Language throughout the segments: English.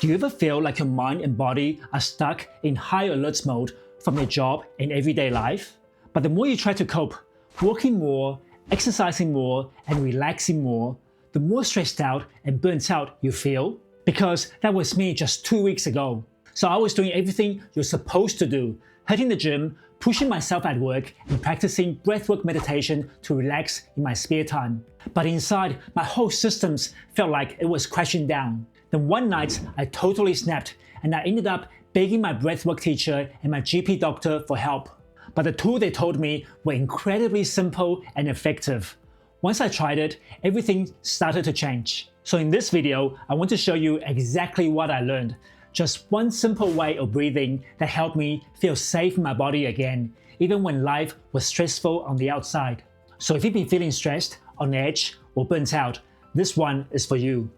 Do you ever feel like your mind and body are stuck in high alert mode from your job and everyday life? But the more you try to cope, working more, exercising more, and relaxing more, the more stressed out and burnt out you feel? Because that was me just 2 weeks ago. So I was doing everything you're supposed to do, hitting the gym, pushing myself at work, and practicing breathwork meditation to relax in my spare time. But inside, my whole systems felt like it was crashing down. Then one night, I totally snapped, and I ended up begging my breathwork teacher and my GP doctor for help. But the tools they told me were incredibly simple and effective. Once I tried it, everything started to change. So in this video, I want to show you exactly what I learned. Just one simple way of breathing that helped me feel safe in my body again, even when life was stressful on the outside. So if you've been feeling stressed, on edge, or burnt out, this one is for you.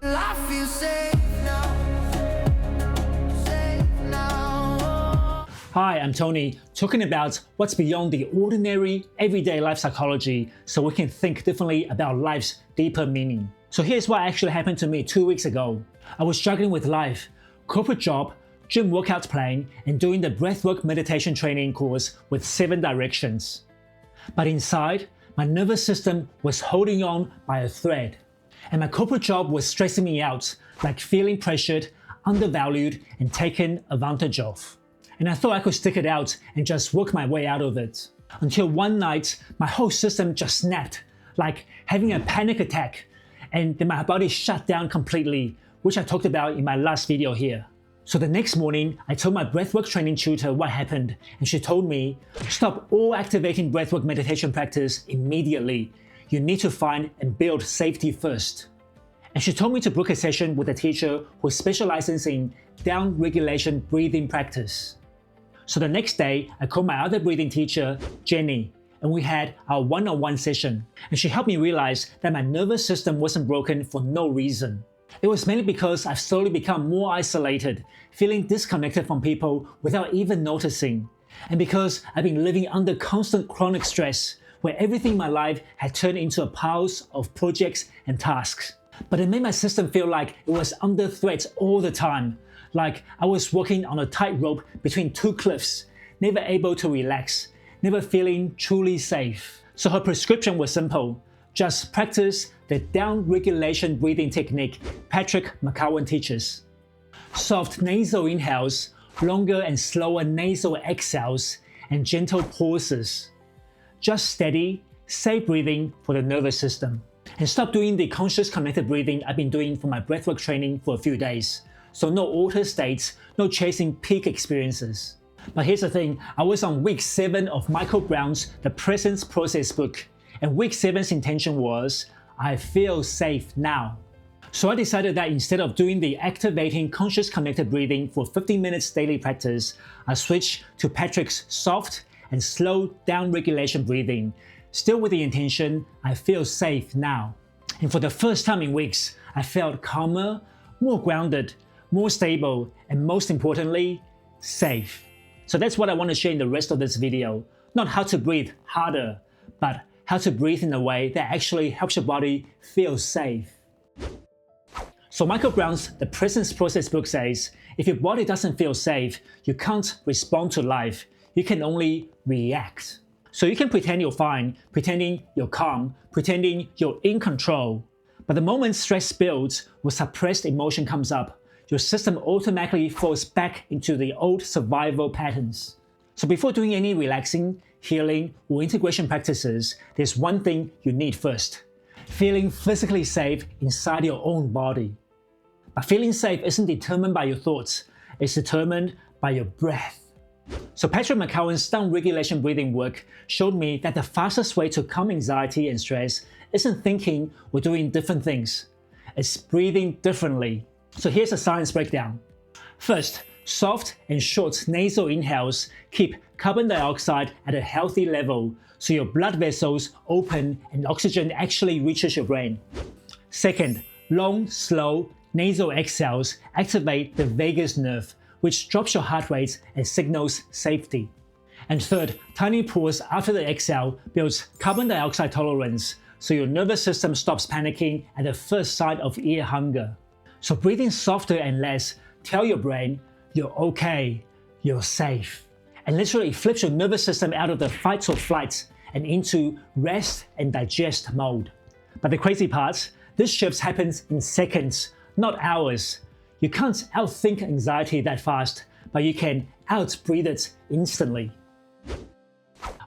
I feel safe now. Safe now. Hi, I'm Tony, talking about what's beyond the ordinary, everyday life psychology so we can think differently about life's deeper meaning. So here's what actually happened to me 2 weeks ago. I was struggling with life, corporate job, gym workout plan, and doing the breathwork meditation training course with 7 directions. But inside, my nervous system was holding on by a thread. And my corporate job was stressing me out, like feeling pressured, undervalued, and taken advantage of. And I thought I could stick it out and just work my way out of it. Until one night, my whole system just snapped, like having a panic attack, and then my body shut down completely, which I talked about in my last video here. So the next morning, I told my breathwork training tutor what happened, and she told me, stop all activating breathwork meditation practice immediately. You need to find and build safety first. And she told me to book a session with a teacher who specializes in down regulation breathing practice. So the next day, I called my other breathing teacher, Jenny, and we had our one-on-one session. And she helped me realize that my nervous system wasn't broken for no reason. It was mainly because I've slowly become more isolated, feeling disconnected from people without even noticing. And because I've been living under constant chronic stress, where everything in my life had turned into a pile of projects and tasks. But it made my system feel like it was under threat all the time, like I was walking on a tightrope between 2 cliffs, never able to relax, never feeling truly safe. So her prescription was simple. Just practice the down regulation breathing technique Patrick McKeown teaches. Soft nasal inhales, longer and slower nasal exhales, and gentle pauses. Just steady, safe breathing for the nervous system. And stop doing the conscious connected breathing I've been doing for my breathwork training for a few days. So no altered states, no chasing peak experiences. But here's the thing, I was on week 7 of Michael Brown's The Presence Process book. And week 7's intention was, I feel safe now. So I decided that instead of doing the activating conscious connected breathing for 15 minutes daily practice, I switched to Patrick's soft and slow down regulation breathing, still with the intention, I feel safe now. And for the first time in weeks, I felt calmer, more grounded, more stable, and most importantly, safe. So that's what I want to share in the rest of this video. Not how to breathe harder, but how to breathe in a way that actually helps your body feel safe. So Michael Brown's The Presence Process book says, if your body doesn't feel safe, you can't respond to life. You can only react. So you can pretend you're fine, pretending you're calm, pretending you're in control. But the moment stress builds or suppressed emotion comes up, your system automatically falls back into the old survival patterns. So before doing any relaxing, healing, or integration practices, there's one thing you need first. Feeling physically safe inside your own body. But feeling safe isn't determined by your thoughts, it's determined by your breath. So Patrick McKeown's down regulation breathing work showed me that the fastest way to calm anxiety and stress isn't thinking or doing different things. It's breathing differently. So here's a science breakdown. First, soft and short nasal inhales keep carbon dioxide at a healthy level so your blood vessels open and oxygen actually reaches your brain. Second, long, slow nasal exhales activate the vagus nerve, which drops your heart rate and signals safety. And third, tiny pause after the exhale builds carbon dioxide tolerance, so your nervous system stops panicking at the first sign of ear hunger. So breathing softer and less tell your brain you're okay, you're safe. And literally flips your nervous system out of the fight or flight and into rest and digest mode. But the crazy part, this shift happens in seconds, not hours. You can't outthink anxiety that fast, but you can outbreathe it instantly.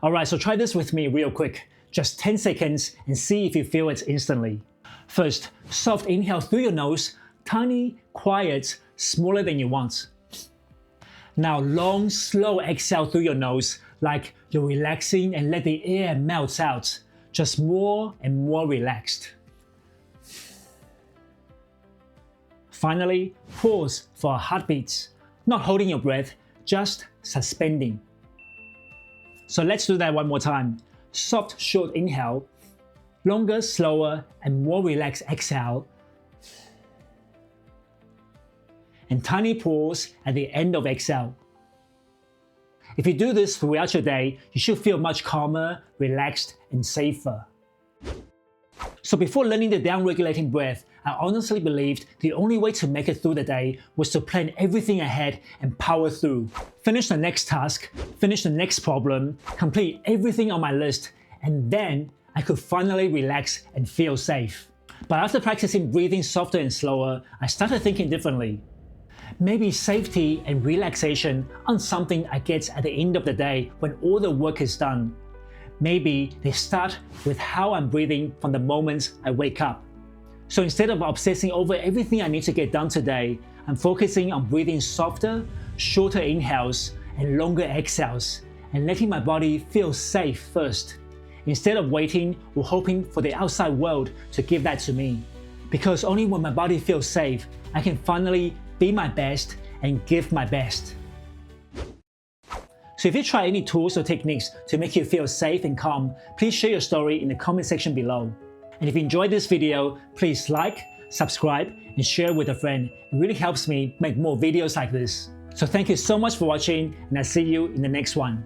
Alright, so try this with me real quick. Just 10 seconds and see if you feel it instantly. First, soft inhale through your nose, tiny, quiet, smaller than you want. Now long, slow exhale through your nose, like you're relaxing and let the air melt out, just more and more relaxed. Finally, pause for a heartbeat, not holding your breath, just suspending. So let's do that one more time. Soft, short inhale, longer, slower, and more relaxed exhale, and tiny pause at the end of exhale. If you do this throughout your day, you should feel much calmer, relaxed, and safer. So before learning the down-regulating breath, I honestly believed the only way to make it through the day was to plan everything ahead and power through. Finish the next task, finish the next problem, complete everything on my list, and then I could finally relax and feel safe. But after practicing breathing softer and slower, I started thinking differently. Maybe safety and relaxation aren't something I get at the end of the day when all the work is done. Maybe they start with how I'm breathing from the moment I wake up. So instead of obsessing over everything I need to get done today, I'm focusing on breathing softer, shorter inhales and longer exhales, and letting my body feel safe first, instead of waiting or hoping for the outside world to give that to me. Because only when my body feels safe, I can finally be my best and give my best. So if you try any tools or techniques to make you feel safe and calm, please share your story in the comment section below. And if you enjoyed this video, please like, subscribe, and share with a friend. It really helps me make more videos like this. So thank you so much for watching, and I'll see you in the next one.